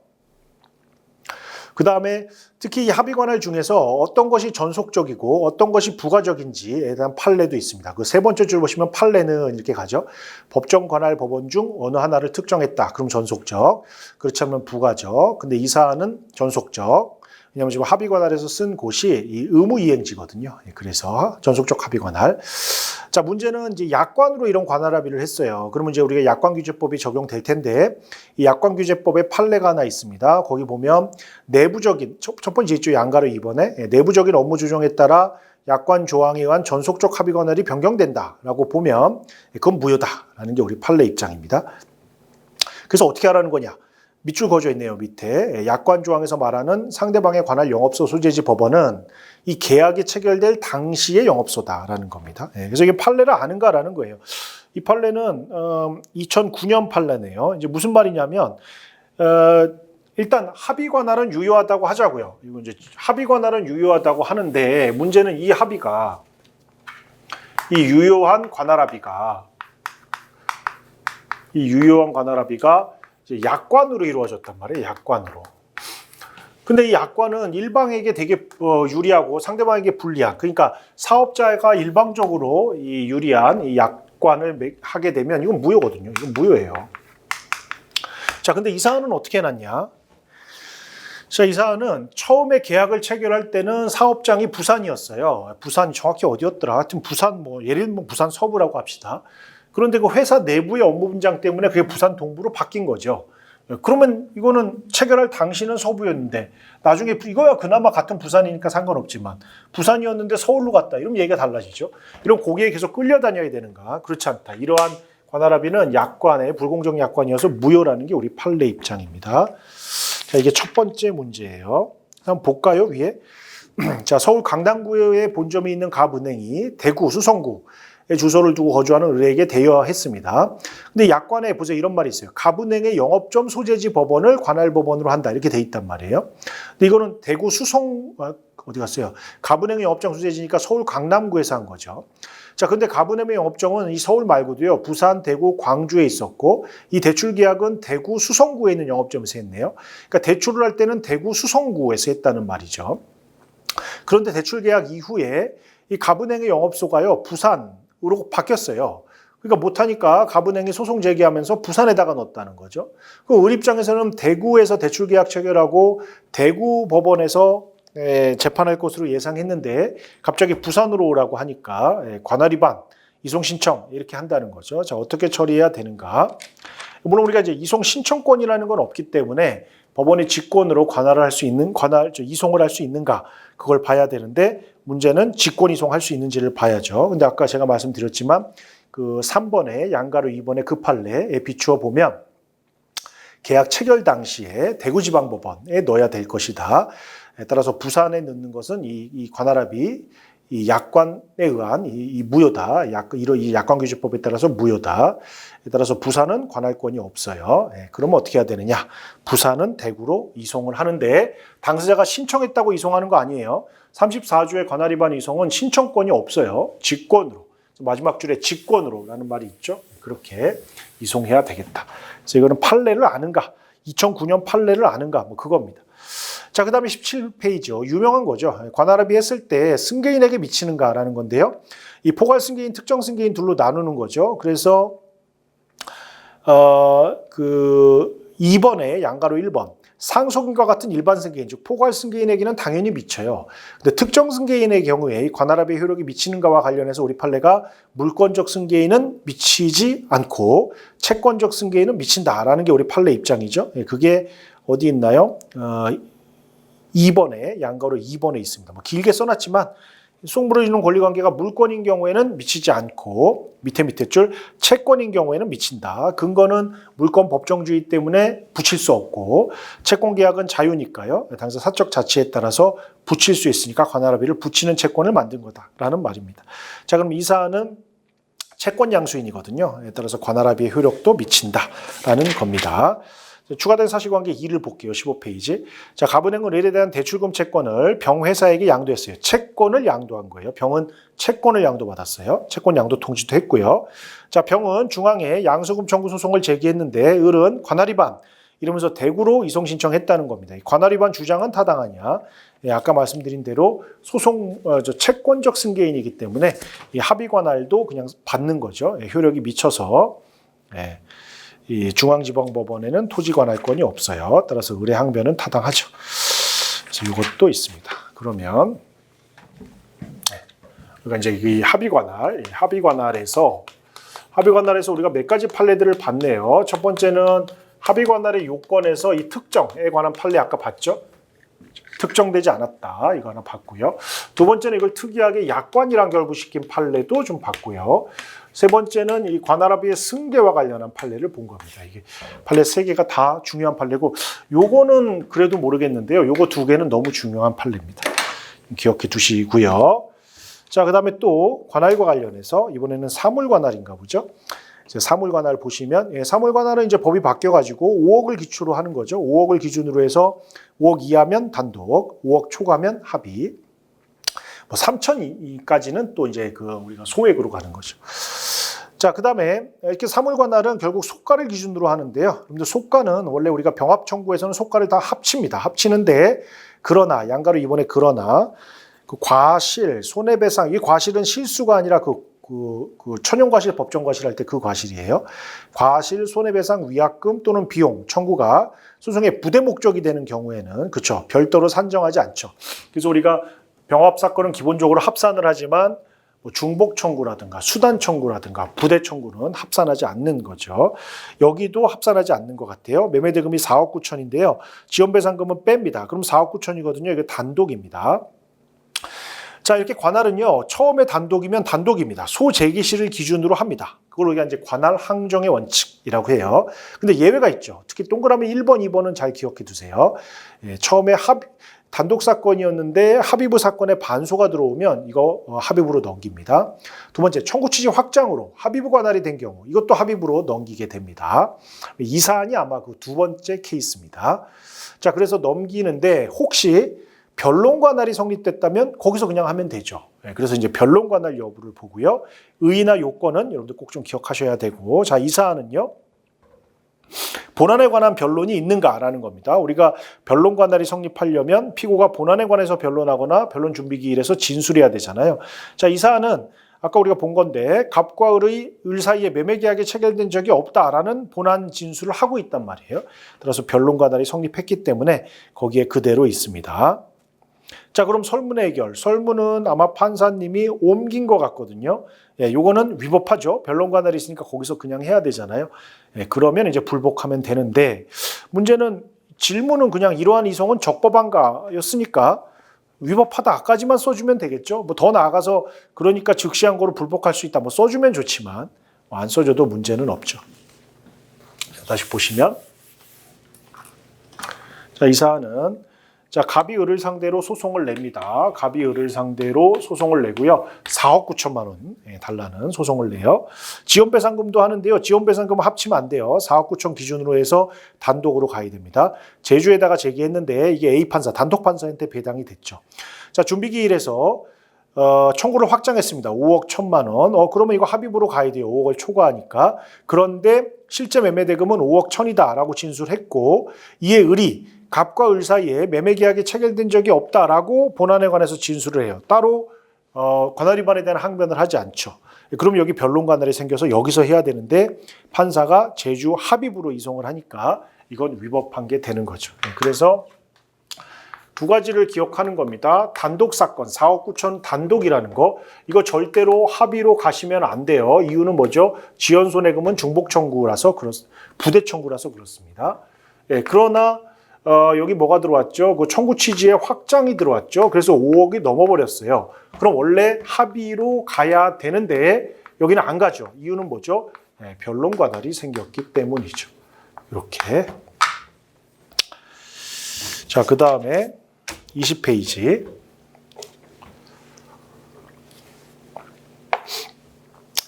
그 다음에 특히 이 합의관할 중에서 어떤 것이 전속적이고 어떤 것이 부가적인지에 대한 판례도 있습니다. 그 세 번째 줄 보시면 판례는 이렇게 가죠. 법정 관할 법원 중 어느 하나를 특정했다. 그럼 전속적. 그렇지 않으면 부가적. 근데 이 사안은 전속적. 왜냐하면 지금 합의관할에서 쓴 곳이 이 의무이행지거든요. 그래서 전속적 합의관할. 자, 문제는 이제 약관으로 이런 관할 합의를 했어요. 그러면 이제 우리가 약관규제법이 적용될 텐데 이 약관규제법에 판례가 하나 있습니다. 거기 보면 내부적인 첫 번째 있죠. 양가로 2번에 내부적인 업무 조정에 따라 약관 조항에 의한 전속적 합의관할이 변경된다라고 보면 그건 무효다라는 게 우리 판례 입장입니다. 그래서 어떻게 하라는 거냐? 밑줄 그어져 있네요. 밑에 약관 조항에서 말하는 상대방에 관할 영업소 소재지 법원은 이 계약이 체결될 당시의 영업소다라는 겁니다. 그래서 이게 판례를 아는가라는 거예요. 이 판례는 2009년 판례네요. 이제 무슨 말이냐면 일단 합의 관할은 유효하다고 하자고요. 이거 이제 합의 관할은 유효하다고 하는데 문제는 이 합의가 이 유효한 관할 합의가 이제 약관으로 이루어졌단 말이에요. 약관으로. 근데 이 약관은 일방에게 되게 유리하고 상대방에게 불리한, 그러니까 사업자가 일방적으로 이 유리한 이 약관을 하게 되면 이건 무효거든요. 이건 무효예요. 자, 근데 이 사안은 어떻게 해놨냐? 자, 이 사안은 처음에 계약을 체결할 때는 사업장이 부산이었어요. 부산 정확히 어디였더라? 하여튼 부산 예를 들면 부산 서부라고 합시다. 그런데 그 회사 내부의 업무 분장 때문에 그게 부산 동부로 바뀐 거죠. 그러면 이거는 체결할 당시는 서부였는데 나중에 이거야 그나마 같은 부산이니까 상관없지만 부산이었는데 서울로 갔다. 이러면 얘기가 달라지죠. 이런 고객에 계속 끌려다녀야 되는가? 그렇지 않다. 이러한 관할합의는 약관의 불공정 약관이어서 무효라는 게 우리 판례 입장입니다. 자, 이게 첫 번째 문제예요. 한번 볼까요? 위에. 자, 서울 강남구에 본점이 있는 갑은행이 대구 수성구 주소를 두고 거주하는 의뢰에게 대여했습니다. 근데 약관에 보세요. 이런 말이 있어요. 갑은행의 영업점 소재지 법원을 관할 법원으로 한다. 이렇게 돼 있단 말이에요. 근데 이거는 대구 어디 갔어요? 갑은행의 영업점 소재지니까 서울 강남구에서 한 거죠. 자, 근데 갑은행의 영업점은 이 서울 말고도요. 부산, 대구, 광주에 있었고 이 대출 계약은 대구 수성구에 있는 영업점에서 했네요. 그러니까 대출을 할 때는 대구 수성구에서 했다는 말이죠. 그런데 대출 계약 이후에 이 갑은행의 영업소가요. 부산으로 바뀌었어요. 그러니까 못하니까 갑은행이 소송 제기하면서 부산에다가 넣었다는 거죠. 그럼 우리 입장에서는 대구에서 대출 계약 체결하고 대구 법원에서 재판할 것으로 예상했는데 갑자기 부산으로 오라고 하니까 관할 위반, 이송 신청 이렇게 한다는 거죠. 자, 어떻게 처리해야 되는가? 물론 우리가 이제 이송 신청권이라는 건 없기 때문에 법원의 직권으로 관할을 할 수 있는 이송을 할 수 있는가 그걸 봐야 되는데 문제는 직권 이송할 수 있는지를 봐야죠. 근데 아까 제가 말씀드렸지만 그 3번에 양가로 2번의 그 판례에 비추어 보면 계약 체결 당시에 대구지방법원에 넣어야 될 것이다. 따라서 부산에 넣는 것은 이 관할합의 이 약관에 의한 이 무효다. 이 약관규제법에 따라서 무효다. 따라서 부산은 관할권이 없어요. 그러면 어떻게 해야 되느냐? 부산은 대구로 이송을 하는데 당사자가 신청했다고 이송하는 거 아니에요. 34조의 관할 위반 이송은 신청권이 없어요. 직권으로. 마지막 줄에 직권으로라는 말이 있죠. 그렇게 이송해야 되겠다. 그래서 이거는 판례를 아는가? 2009년 판례를 아는가? 뭐 그겁니다. 자, 그 다음에 17페이지요. 유명한 거죠. 관할합의 했을 때 승계인에게 미치는가라는 건데요. 이 포괄 승계인, 특정 승계인 둘로 나누는 거죠. 그래서 2번에 양가로 1번. 상속인과 같은 일반 승계인, 즉 포괄 승계인에게는 당연히 미쳐요. 근데 특정 승계인의 경우에 이 관할합의 효력이 미치는가와 관련해서 우리 판례가 물권적 승계인은 미치지 않고 채권적 승계인은 미친다라는 게 우리 판례 입장이죠. 그게 어디 있나요? 2번에 양가로 2번에 있습니다. 뭐 길게 써놨지만 수송물을 이루는 권리관계가 물권인 경우에는 미치지 않고 밑에 줄 채권인 경우에는 미친다. 근거는 물권 법정주의 때문에 붙일 수 없고 채권계약은 자유니까요. 당사 사적 자치에 따라서 붙일 수 있으니까 관할합의를 붙이는 채권을 만든 거다라는 말입니다. 자, 그럼 이 사안은 채권 양수인이거든요. 따라서 관할합의의 효력도 미친다라는 겁니다. 추가된 사실관계 2를 볼게요. 15페이지. 자, 갑은행은 을에 대한 대출금 채권을 병회사에게 양도했어요. 채권을 양도한 거예요. 병은 채권을 양도받았어요. 채권 양도 통지도 했고요. 자, 병은 중앙에 양수금 청구 소송을 제기했는데 을은 관할 위반, 이러면서 대구로 이송 신청했다는 겁니다. 관할 위반 주장은 타당하냐? 예, 아까 말씀드린 대로 채권적 승계인이기 때문에 이 합의 관할도 그냥 받는 거죠. 예, 효력이 미쳐서. 예, 이 중앙지방법원에는 토지 관할권이 없어요. 따라서 의뢰 항변은 타당하죠. 그래서 이것도 있습니다. 그러면 그러니까 이제 이 합의 관할에서 우리가 몇 가지 판례들을 봤네요. 첫 번째는 합의 관할의 요건에서 이 특정에 관한 판례 아까 봤죠? 특정되지 않았다. 이거 하나 봤고요. 두 번째는 이걸 특이하게 약관이랑 결부시킨 판례도 좀 봤고요. 세 번째는 이 관할합의의 승계와 관련한 판례를 본 겁니다. 이게 판례 3개가 다 중요한 판례고 요거는 그래도 모르겠는데요. 요거 2개는 너무 중요한 판례입니다. 기억해 두시고요. 자, 그 다음에 또 관할과 관련해서 이번에는 사물관할인가 보죠. 사물관할 보시면 사물관할은 이제 법이 바뀌어가지고 5억을 기초로 하는 거죠. 5억을 기준으로 해서 5억 이하면 단독, 5억 초과면 합의, 뭐 3천까지는 또 이제 우리가 소액으로 가는 거죠. 자, 그 다음에 이렇게 사물관할은 결국 속가를 기준으로 하는데요. 여러분들 속가는 원래 우리가 병합 청구에서는 속가를 다 합칩니다. 합치는데 그러나 양가로 이번에 그러나 그 과실, 손해배상, 이 과실은 실수가 아니라 천연과실, 법정과실 할 때 그 과실이에요. 과실, 손해배상, 위약금 또는 비용 청구가 소송의 부대 목적이 되는 경우에는 그렇죠. 별도로 산정하지 않죠. 그래서 우리가 병합 사건은 기본적으로 합산을 하지만 중복 청구라든가 수단 청구라든가 부대 청구는 합산하지 않는 거죠. 여기도 합산하지 않는 것 같아요. 매매대금이 4억 9천인데요. 지연배상금은 뺍니다. 그럼 4억 9천이거든요. 이게 단독입니다. 자, 이렇게 관할은요, 처음에 단독이면 단독입니다. 소재기시를 기준으로 합니다. 그걸 우리가 이제 관할 항정의 원칙이라고 해요. 근데 예외가 있죠. 특히 동그라미 1번, 2번은 잘 기억해 두세요. 예, 처음에 단독 사건이었는데 합의부 사건에 반소가 들어오면 이거 합의부로 넘깁니다. 두 번째, 청구 취지 확장으로 합의부 관할이 된 경우 이것도 합의부로 넘기게 됩니다. 이 사안이 아마 그 두 번째 케이스입니다. 자, 그래서 넘기는데 혹시 변론관할이 성립됐다면 거기서 그냥 하면 되죠. 그래서 이제 변론관할 여부를 보고요. 의의나 요건은 여러분들 꼭 좀 기억하셔야 되고, 자, 이 사안은요, 본안에 관한 변론이 있는가라는 겁니다. 우리가 변론관할이 성립하려면 피고가 본안에 관해서 변론하거나 변론 준비기일에서 진술해야 되잖아요. 자, 이 사안은 아까 우리가 본 건데 갑과 을 사이에 매매계약이 체결된 적이 없다라는 본안 진술을 하고 있단 말이에요. 따라서 변론관할이 성립했기 때문에 거기에 그대로 있습니다. 자, 그럼 설문의 해결. 설문은 아마 판사님이 옮긴 것 같거든요. 예, 요거는 위법하죠. 변론관할이 있으니까 거기서 그냥 해야 되잖아요. 예, 그러면 이제 불복하면 되는데 문제는 질문은 그냥 이러한 이송은 적법한가였으니까 위법하다까지만 써주면 되겠죠. 뭐 더 나아가서 그러니까 즉시한 거로 불복할 수 있다. 뭐 써주면 좋지만 안 써줘도 문제는 없죠. 다시 보시면 자, 이 사안은 자, 갑이 을을 상대로 소송을 냅니다. 갑이 을을 상대로 소송을 내고요. 4억 9천만 원 달라는 소송을 내요. 지연배상금도 하는데요. 지연배상금은 합치면 안 돼요. 4억 9천 기준으로 해서 단독으로 가야 됩니다. 제주에다가 제기했는데 이게 A판사, 단독판사한테 배당이 됐죠. 자, 준비기일에서 청구를 확장했습니다. 5억 1천만 원. 그러면 이거 합의부로 가야 돼요. 5억을 초과하니까. 그런데 실제 매매대금은 5억 1천이다라고 진술했고 이에 을이 갑과 을 사이에 매매계약이 체결된 적이 없다라고 본안에 관해서 진술을 해요. 따로 관할 위반에 대한 항변을 하지 않죠. 그럼 여기 변론관할이 생겨서 여기서 해야 되는데 판사가 제주 합의부로 이송을 하니까 이건 위법한 게 되는 거죠. 그래서 두 가지를 기억하는 겁니다. 단독 사건, 4억 9천 단독이라는 거, 이거 절대로 합의로 가시면 안 돼요. 이유는 뭐죠? 지연손해금은 중복 청구라서 부대 청구라서 그렇습니다. 예, 그러나 여기 뭐가 들어왔죠? 그 청구 취지에 확장이 들어왔죠. 그래서 5억이 넘어버렸어요. 그럼 원래 합의로 가야 되는데 여기는 안 가죠. 이유는 뭐죠? 네, 변론관할이 생겼기 때문이죠. 이렇게. 자, 그 다음에 20페이지.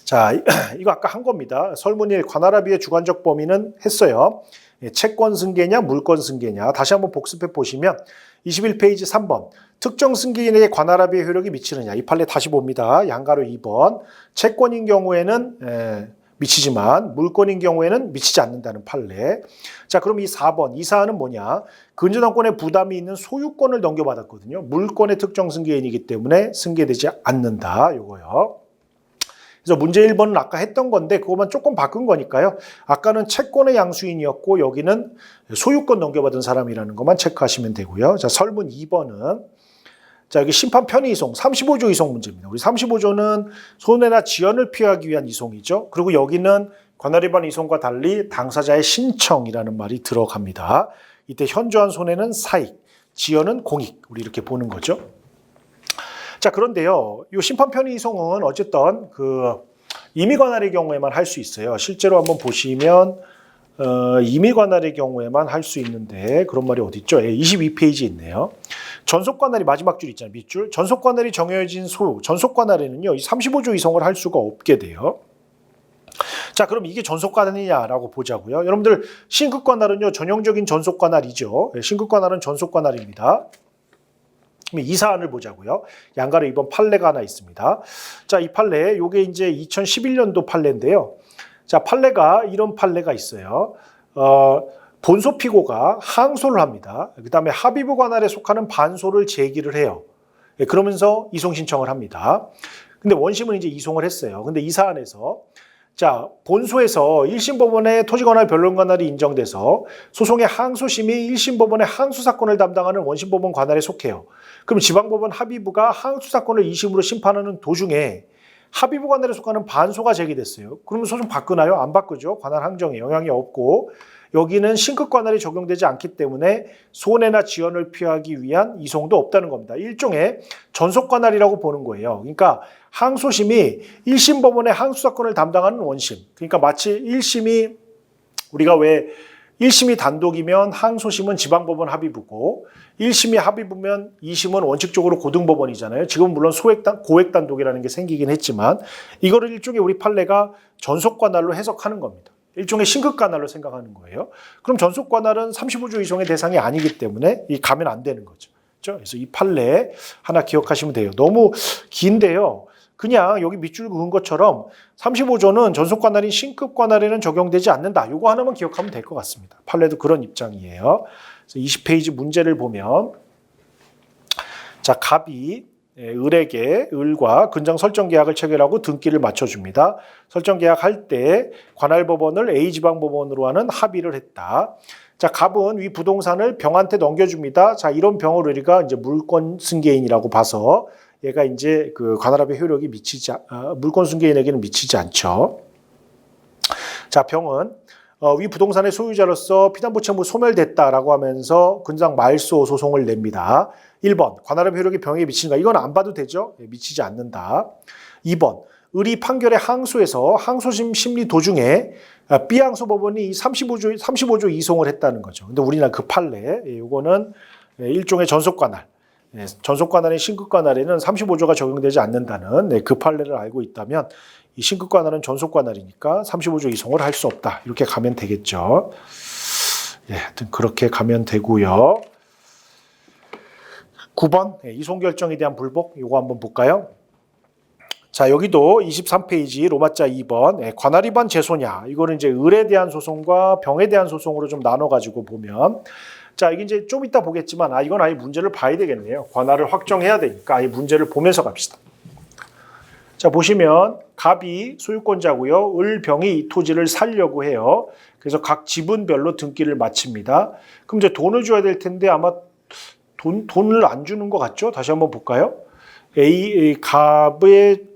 자, 이거 아까 한 겁니다. 설문일 관할합의의 주관적 범위는 했어요. 채권 승계냐 물권 승계냐. 다시 한번 복습해 보시면 21페이지 3번 특정 승계인에게 관할합의의 효력이 미치느냐. 이 판례 다시 봅니다. 양가로 2번 채권인 경우에는 미치지만 물권인 경우에는 미치지 않는다는 판례. 자, 그럼 이 4번, 이 사안은 뭐냐? 근저당권에 부담이 있는 소유권을 넘겨받았거든요. 물권의 특정 승계인이기 때문에 승계되지 않는다. 요거요. 그래서 문제 1번은 아까 했던 건데 그것만 조금 바꾼 거니까요. 아까는 채권의 양수인이었고 여기는 소유권 넘겨받은 사람이라는 것만 체크하시면 되고요. 자, 설문 2번은 자, 여기 심판 편의 이송, 35조 이송 문제입니다. 우리 35조는 손해나 지연을 피하기 위한 이송이죠. 그리고 여기는 관할 위반 이송과 달리 당사자의 신청이라는 말이 들어갑니다. 이때 현저한 손해는 사익, 지연은 공익. 우리 이렇게 보는 거죠. 자, 그런데요, 이 심판 편의 이송은 어쨌든 그 임의 관할의 경우에만 할 수 있어요. 실제로 한번 보시면 임의 관할의 경우에만 할 수 있는데 그런 말이 어디 있죠? 22페이지 있네요. 전속 관할이 마지막 줄 있잖아요. 밑줄. 전속 관할이 정해진 소유. 전속 관할에는요, 이 35조 이송을 할 수가 없게 돼요. 자, 그럼 이게 전속 관할이냐라고 보자고요. 여러분들 신급 관할은요, 전형적인 전속 관할이죠. 신급 관할은 전속 관할입니다. 이 사안을 보자고요. 양가로 이번 판례가 하나 있습니다. 자, 이 판례, 요게 이제 2011년도 판례인데요. 자, 판례가 이런 판례가 있어요. 본소 피고가 항소를 합니다. 그 다음에 합의부 관할에 속하는 반소를 제기를 해요. 그러면서 이송 신청을 합니다. 근데 원심은 이제 이송을 했어요. 근데 이 사안에서 자, 본소에서 1심 법원의 토지관할 변론 관할이 인정돼서 소송의 항소심이 1심 법원의 항소 사건을 담당하는 원심 법원 관할에 속해요. 그럼 지방법원 합의부가 항소 사건을 2심으로 심판하는 도중에 합의부 관할에 속하는 반소가 제기됐어요. 그러면 소송 바꾸나요? 안 바꾸죠. 관할 항정에 영향이 없고 여기는 신급 관할이 적용되지 않기 때문에 손해나 지연을 피하기 위한 이송도 없다는 겁니다. 일종의 전속 관할이라고 보는 거예요. 그러니까 항소심이 1심 법원의 항소 사건을 담당하는 원심. 그러니까 마치 1심이 우리가 왜 1심이 단독이면 항소심은 지방법원 합의부고 1심이 합의부면 2심은 원칙적으로 고등법원이잖아요. 지금 물론 고액 단독이라는 게 생기긴 했지만 이거를 일종의 우리 판례가 전속 관할로 해석하는 겁니다. 일종의 신급 관할로 생각하는 거예요. 그럼 전속 관할은 35조 이송의 대상이 아니기 때문에 가면 안 되는 거죠. 그렇죠? 그래서 이 판례 하나 기억하시면 돼요. 너무 긴데요. 그냥 여기 밑줄 그은 것처럼 35조는 전속 관할인 신급 관할에는 적용되지 않는다. 이거 하나만 기억하면 될 것 같습니다. 판례도 그런 입장이에요. 그래서 20페이지 문제를 보면 자, 갑이 을에게 을과 근장 설정 계약을 체결하고 등기를 맞춰줍니다. 설정 계약할 때 관할법원을 A지방법원으로 하는 합의를 했다. 자, 갑은 위 부동산을 병한테 넘겨줍니다. 자, 이런 병을 우리가 이제 물권 승계인이라고 봐서 얘가 이제 그 관할합의 효력이 물권 승계인에게는 미치지 않죠. 자, 병은 위 부동산의 소유자로서 피담보채무 소멸됐다라고 하면서 근장 말소 소송을 냅니다. 1번, 관할합의 효력이 병에게 미치는가? 이건 안 봐도 되죠? 미치지 않는다. 2번, 을이 판결의 항소에서 항소심 심리 도중에 B항소법원이 35조 이송을 했다는 거죠. 근데 우리나라 그 판례, 이거는 일종의 전속관할. 전속관할인 신급관할에는 35조가 적용되지 않는다는 그 판례를 알고 있다면 이 신급관할은 전속관할이니까 35조 이송을 할 수 없다. 이렇게 가면 되겠죠. 하여튼 그렇게 가면 되고요. 9번 이송결정에 대한 불복 이거 한번 볼까요? 자, 여기도 23페이지 로마자 2번 관할 위반 제소냐 이거는 이제 을에 대한 소송과 병에 대한 소송으로 좀 나눠가지고 보면 자, 이게 이제 좀 이따 보겠지만 이건 아예 문제를 봐야 되겠네요. 관할을 확정해야 되니까 아예 문제를 보면서 갑시다. 자, 보시면 갑이 소유권자고요. 을, 병이 이 토지를 살려고 해요. 그래서 각 지분별로 등기를 마칩니다. 그럼 이제 돈을 줘야 될 텐데 아마 돈을 안 주는 것 같죠? 다시 한번 볼까요?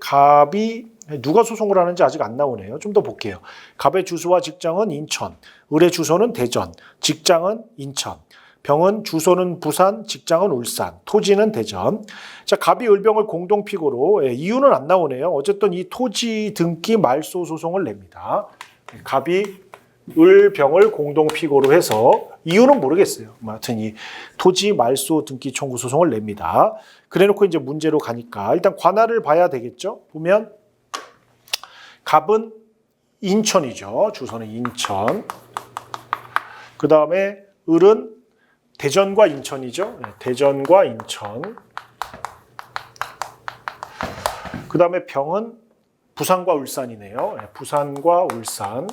갑이 누가 소송을 하는지 아직 안 나오네요. 좀 더 볼게요. 갑의 주소와 직장은 인천, 을의 주소는 대전, 직장은 인천, 병은 주소는 부산, 직장은 울산, 토지는 대전. 자, 갑이 을병을 공동 피고로 이유는 안 나오네요. 어쨌든 이 토지 등기 말소 소송을 냅니다. 갑이 을병을 공동 피고로 해서 이유는 모르겠어요. 하여튼 이 토지 말소 등기 청구 소송을 냅니다. 그래놓고 이제 문제로 가니까 일단 관할을 봐야 되겠죠. 보면 갑은 인천이죠. 주소는 인천. 그 다음에 을은 대전과 인천이죠. 대전과 인천. 그 다음에 병은 부산과 울산이네요. 부산과 울산.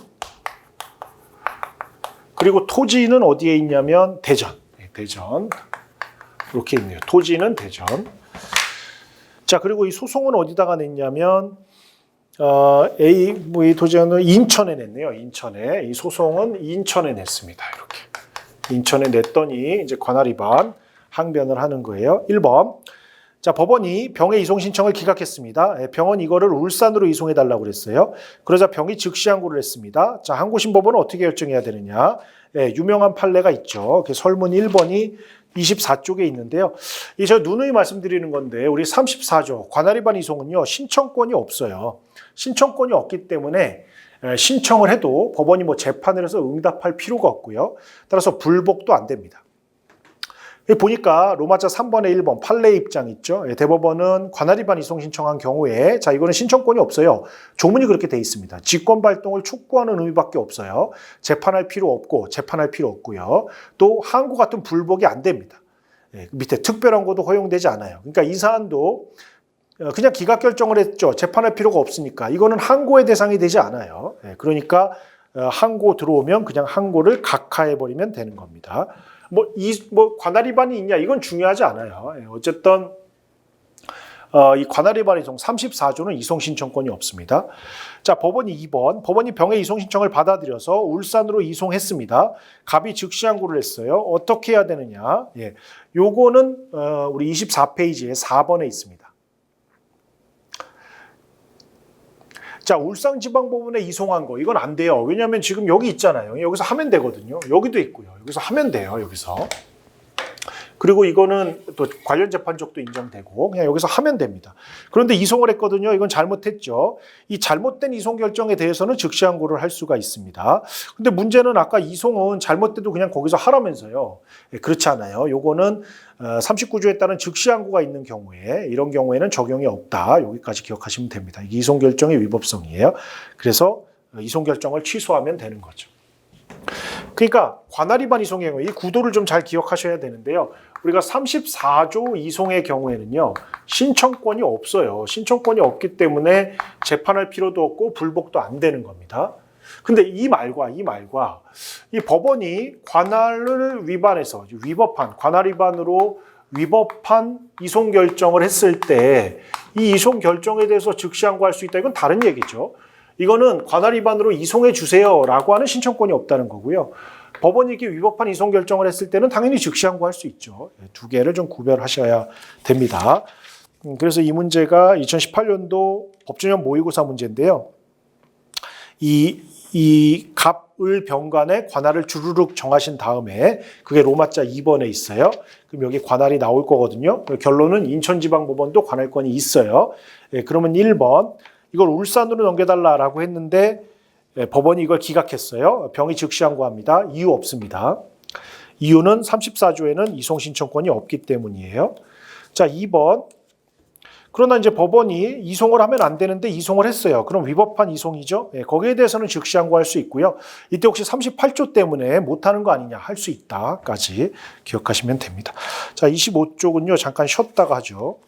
그리고 토지는 어디에 있냐면 대전. 대전. 이렇게 있네요. 토지는 대전. 자, 그리고 이 소송은 어디다가 냈냐면 이 토지는 인천에 냈네요. 인천에. 이 소송은 인천에 냈습니다. 이렇게. 인천에 냈더니 이제 관할 위반 항변을 하는 거예요. 1번. 자, 법원이 병의 이송 신청을 기각했습니다. 병원 이거를 울산으로 이송해 달라고 그랬어요. 그러자 병이 즉시 항고를 했습니다. 자, 항고심법원은 어떻게 결정해야 되느냐? 유명한 판례가 있죠. 설문 1번이 24쪽에 있는데요. 이 저 누누이 말씀드리는 건데 우리 34조 관할 위반 이송은요. 신청권이 없어요. 신청권이 없기 때문에 신청을 해도 법원이 뭐 재판을 해서 응답할 필요가 없고요. 따라서 불복도 안 됩니다. 보니까 로마자 3번의 1번 판례 입장 있죠. 대법원은 관할 위반 이송 신청한 경우에 자 이거는 신청권이 없어요. 조문이 그렇게 돼 있습니다. 직권 발동을 촉구하는 의미밖에 없어요. 재판할 필요 없고요. 또 항고 같은 불복이 안 됩니다. 밑에 특별한 것도 허용되지 않아요. 그러니까 이 사안도 그냥 기각 결정을 했죠. 재판할 필요가 없으니까 이거는 항고의 대상이 되지 않아요. 그러니까 항고 들어오면 그냥 항고를 각하해 버리면 되는 겁니다. 관할 위반이 있냐 이건 중요하지 않아요. 어쨌든 이 관할 위반 이송 34조는 이송 신청권이 없습니다. 자, 법원이 2번. 법원이 병의 이송 신청을 받아들여서 울산으로 이송했습니다. 갑이 즉시 항고를 했어요. 어떻게 해야 되느냐? 요거는 우리 24페이지에 4번에 있습니다. 자, 울산지방법원에 이송한 거 이건 안 돼요. 왜냐하면 지금 여기 있잖아요. 여기서 하면 되거든요. 여기도 있고요. 여기서 하면 돼요. 여기서. 그리고 이거는 또 관련 재판적도 인정되고 그냥 여기서 하면 됩니다. 그런데 이송을 했거든요. 이건 잘못했죠. 이 잘못된 이송 결정에 대해서는 즉시 항고를 할 수가 있습니다. 근데 문제는 아까 이송은 잘못돼도 그냥 거기서 하라면서요. 그렇지 않아요. 요거는 39조에 따른 즉시 항고가 있는 경우에 이런 경우에는 적용이 없다. 여기까지 기억하시면 됩니다. 이게 이송 결정의 위법성이에요. 그래서 이송 결정을 취소하면 되는 거죠. 그러니까 관할 위반 이송의 경우 이 구도를 좀 잘 기억하셔야 되는데요. 우리가 34조 이송의 경우에는요. 신청권이 없어요. 신청권이 없기 때문에 재판할 필요도 없고 불복도 안 되는 겁니다. 근데 이 말과 이 법원이 관할을 위반해서 관할 위반으로 위법한 이송 결정을 했을 때 이 이송 결정에 대해서 즉시 항고할 수 있다. 이건 다른 얘기죠. 이거는 관할 위반으로 이송해 주세요라고 하는 신청권이 없다는 거고요. 법원이 이렇게 위법한 이송 결정을 했을 때는 당연히 즉시 항고할 수 있죠. 두 개를 좀 구별하셔야 됩니다. 그래서 이 문제가 2018년도 법조년 모의고사 문제인데요. 이 갑을 병간의 관할을 주르륵 정하신 다음에 그게 로마자 2번에 있어요. 그럼 여기 관할이 나올 거거든요. 결론은 인천지방법원도 관할권이 있어요. 그러면 1번 이걸 울산으로 넘겨달라라고 했는데 법원이 이걸 기각했어요. 병이 즉시 항고합니다. 이유 없습니다. 이유는 34조에는 이송 신청권이 없기 때문이에요. 자, 2번. 그러나 이제 법원이 이송을 하면 안 되는데 이송을 했어요. 그럼 위법한 이송이죠. 거기에 대해서는 즉시 항고할 수 있고요. 이때 혹시 38조 때문에 못하는 거 아니냐 할 수 있다까지 기억하시면 됩니다. 자, 25쪽은요. 잠깐 쉬었다가 하죠.